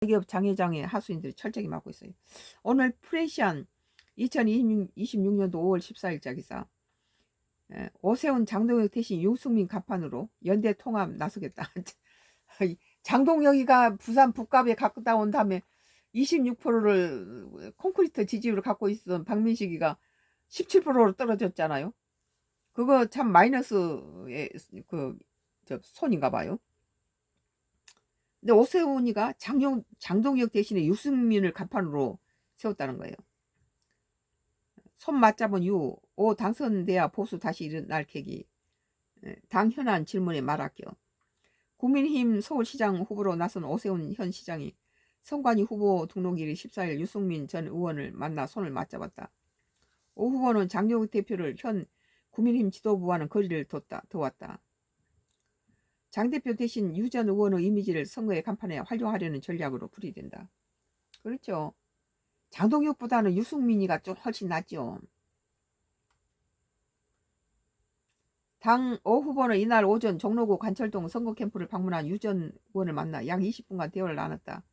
기업 장회장의 하수인들이 철저히 막고 있어요. 오늘 프레시안 2026년도 5월 14일자 기사. 오세훈 장동혁 대신 유승민 간판으로 연대 통합 나서겠다. 장동혁이가 부산 북갑에 갔다 온 다음에 26%를 콘크리트 지지율을 갖고 있던 박민식이가 17%로 떨어졌잖아요. 그거 참 마이너스의 손인가 봐요. 근데 오세훈이가 장동혁 대신에 유승민을 간판으로 세웠다는 거예요. 손 맞잡은 이후 오 당선돼야 보수 다시 일어날 계기. 당 현안 질문에 말할게요. 국민의힘 서울시장 후보로 나선 오세훈 현 시장이 선관위 후보 등록일 14일 유승민 전 의원을 만나 손을 맞잡았다. 오 후보는 장동혁 대표를 현 국민의힘 지도부와는 거리를 뒀다. 장 대표 대신 유 전 의원의 이미지를 선거의 간판에 활용하려는 전략으로 풀이된다. 그렇죠. 장동혁보다는 유승민이가 좀 훨씬 낫죠. 당 오 후보는 이날 오전 종로구 관철동 선거 캠프를 방문한 유 전 의원을 만나 약 20분간 대화를 나눴다.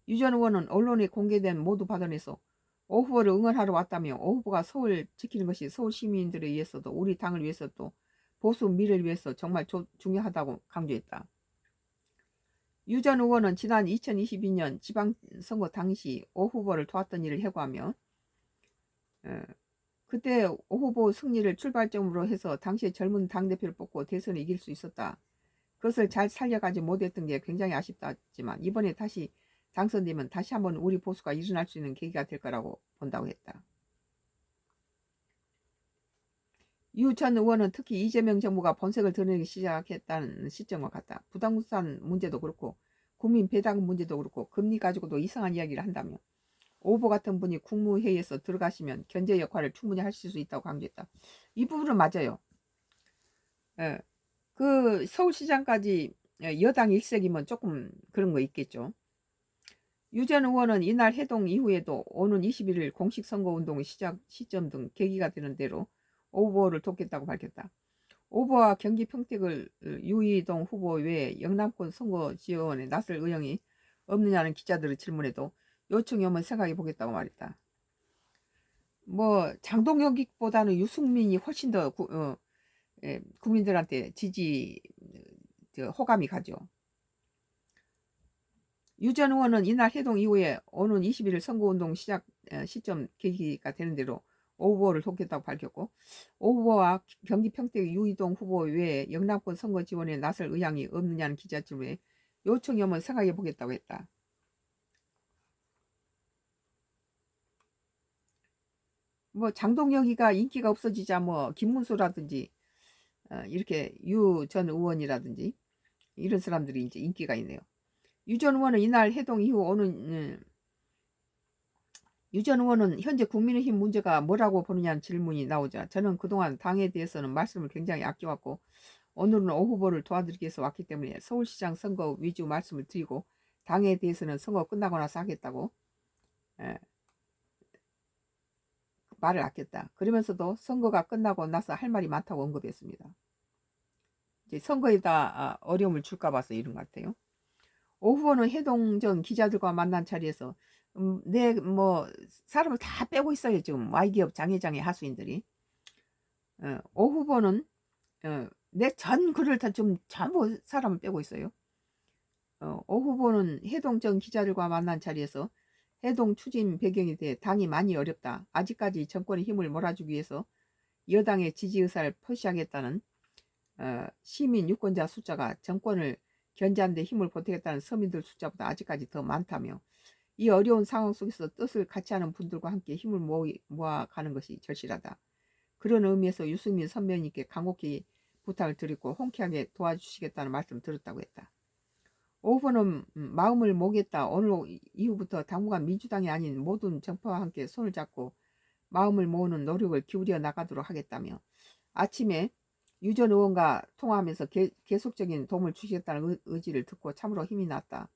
유 전 의원은 언론에 공개된 모두 발언에서 오 후보를 응원하러 왔다며 오 후보가 서울 지키는 것이 서울 시민들에 의해서도 우리 당을 위해서도 보수 미래를 위해서 정말 중요하다고 강조했다. 유 전 의원은 지난 2022년 지방선거 당시 오 후보를 도왔던 일을 해고하며 그때 오 후보 승리를 출발점으로 해서 당시에 젊은 당대표를 뽑고 대선에 이길 수 있었다. 그것을 잘 살려가지 못했던 게 굉장히 아쉽다지만 이번에 다시 당선되면 다시 한번 우리 보수가 일어날 수 있는 계기가 될 거라고 본다고 했다. 유 전 의원은 특히 이재명 정부가 본색을 드러내기 시작했다는 시점과 같다. 부동산 문제도 그렇고 국민 배당 문제도 그렇고 금리 가지고도 이상한 이야기를 한다며 오 후보 같은 분이 국무회의에서 들어가시면 견제 역할을 충분히 하실 수 있다고 강조했다. 이 부분은 맞아요. 그 서울시장까지 여당 일색이면 조금 그런 거 있겠죠. 유 전 의원은 이날 해동 이후에도 오는 21일 공식 선거운동의 시작 시점 등 계기가 되는 대로 오 후보를 돕겠다고 밝혔다. 오 후보와 경기 평택을 유이동 후보 외에 영남권 선거 지원에 나설 의향이 없느냐는 기자들의 질문에도 요청이 오면 생각해 보겠다고 말했다. 뭐 장동혁보다는 유승민이 훨씬 더 국민들한테 지지 호감이 가죠. 유 전 의원은 이날 해동 이후에 오는 21일 선거운동 시작 시점 계기가 되는 대로 오 후보를 돕겠다고 밝혔고 오 후보와 경기 평택 유이동 후보 외에 영남권 선거 지원에 나설 의향이 없느냐는 기자 질문에 요청이 오면 생각해 보겠다고 했다. 뭐 장동혁이가 인기가 없어지자 뭐 김문수라든지 이렇게 유 전 의원이라든지 이런 사람들이 이제 인기가 있네요. 유 전 의원은 이날 해동 이후 오는 유 전 의원은 현재 국민의힘 문제가 뭐라고 보느냐는 질문이 나오자 저는 그동안 당에 대해서는 말씀을 굉장히 아껴왔고 오늘은 오 후보를 도와드리기 위해서 왔기 때문에 서울시장 선거 위주 말씀을 드리고 당에 대해서는 선거 끝나고 나서 하겠다고 말을 아꼈다. 그러면서도 선거가 끝나고 나서 할 말이 많다고 언급했습니다. 이제 선거에다 어려움을 줄까 봐서 이런 것 같아요. 오 후보는 해동 전 기자들과 만난 자리에서 뭐 사람을 다 빼고 있어요. 지금 Y기업 장회장의 하수인들이. 오 후보는 내 전 글을 다 좀 전부 사람을 빼고 있어요. 오 후보는 해동 전 기자들과 만난 자리에서 해동 추진 배경에 대해 당이 많이 어렵다. 아직까지 정권의 힘을 몰아주기 위해서 여당의 지지 의사를 표시하겠다는 시민 유권자 숫자가 정권을 견제하는 데 힘을 보태겠다는 서민들 숫자보다 아직까지 더 많다며 이 어려운 상황 속에서 뜻을 같이 하는 분들과 함께 힘을 모아가는 것이 절실하다. 그런 의미에서 유승민 선배님께 간곡히 부탁을 드리고 홍쾌하게 도와주시겠다는 말씀을 드렸다고 했다. 오 후보는 마음을 모겠다. 오늘 이후부터 당분간 민주당이 아닌 모든 정파와 함께 손을 잡고 마음을 모으는 노력을 기울여 나가도록 하겠다며 아침에 유 전 의원과 통화하면서 계속적인 도움을 주시겠다는 의지를 듣고 참으로 힘이 났다.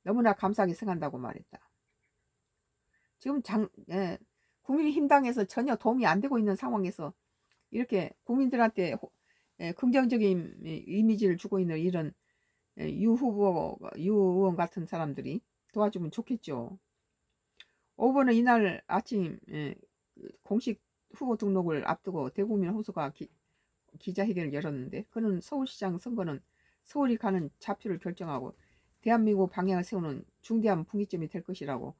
너무나 감사하게 생각한다고 말했다. 지금 국민의힘당에서 전혀 도움이 안 되고 있는 상황에서 이렇게 국민들한테 긍정적인 이미지를 주고 있는 이런 유 의원 같은 사람들이 도와주면 좋겠죠. 5번은 이날 아침 공식 후보 등록을 앞두고 대국민 호수가 기자회견을 열었는데, 그는 서울시장 선거는 서울이 가는 좌표를 결정하고 대한민국 방향을 세우는 중대한 분기점이 될 것이라고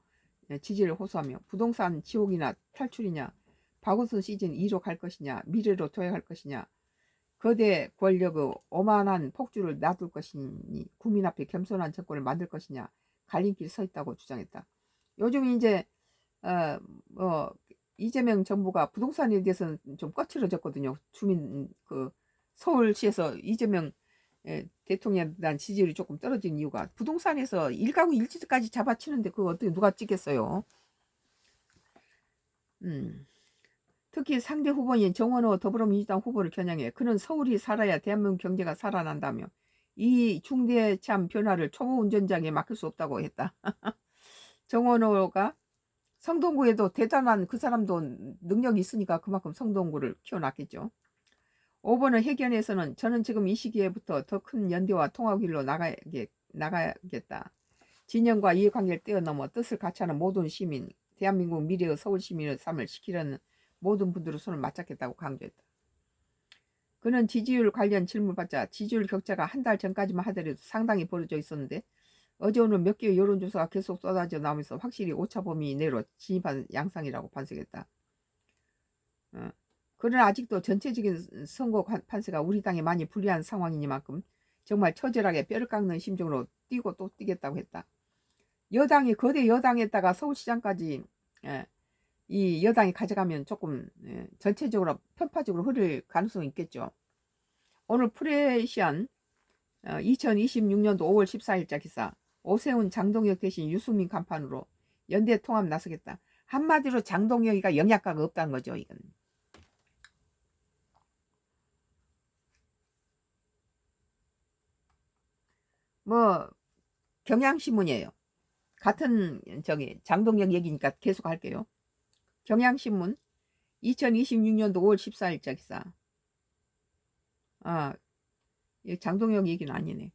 지지를 호소하며, 부동산 지옥이나 탈출이냐, 박원순 시즌 2로 갈 것이냐, 미래로 도약할 것이냐, 거대 권력의 오만한 폭주를 놔둘 것이니 국민 앞에 겸손한 정권을 만들 것이냐, 갈림길에 서 있다고 주장했다. 요즘 이제 이재명 정부가 부동산에 대해서는 좀 거칠어졌거든요. 주민 서울시에서 이재명 대통령에 대한 지지율이 조금 떨어진 이유가, 부동산에서 1가구 1주택까지 잡아치는데 그거 어떻게 누가 찍겠어요. 특히 상대 후보인 정원호 더불어민주당 후보를 겨냥해 그는 서울이 살아야 대한민국 경제가 살아난다며 이 중대참 변화를 초보 운전장에 맡길 수 없다고 했다. 정원호가 성동구에도 대단한, 그 사람도 능력이 있으니까 그만큼 성동구를 키워놨겠죠. 5번은 회견에서는 저는 지금 이 시기에부터 더 큰 연대와 통합 길로 나가겠다. 진영과 이해관계를 뛰어넘어 뜻을 같이 하는 모든 시민, 대한민국 미래의 서울 시민의 삶을 지키려는 모든 분들의 손을 맞잡겠다고 강조했다. 그는 지지율 관련 질문을 받자 지지율 격차가 한 달 전까지만 하더라도 상당히 벌어져 있었는데 어제 오늘 몇 개의 여론조사가 계속 쏟아져 나오면서 확실히 오차 범위 내로 진입한 양상이라고 판석했다. 그러나 아직도 전체적인 선거 판세가 우리 당에 많이 불리한 상황이니만큼 정말 처절하게 뼈를 깎는 심정으로 뛰고 또 뛰겠다고 했다. 여당이 거대 여당에다가 서울시장까지 이 여당이 가져가면 조금 전체적으로 편파적으로 흐를 가능성이 있겠죠. 오늘 프레시안 2026년도 5월 14일자 기사, 오세훈 장동혁 대신 유승민 간판으로 연대 통합 나서겠다. 한마디로 장동혁이가 영향가가 없다는 거죠. 이건 뭐 경향신문이에요. 같은 장동혁 얘기니까 계속 할게요. 경향신문 2026년도 5월 14일자 기사. 장동혁 얘기는 아니네.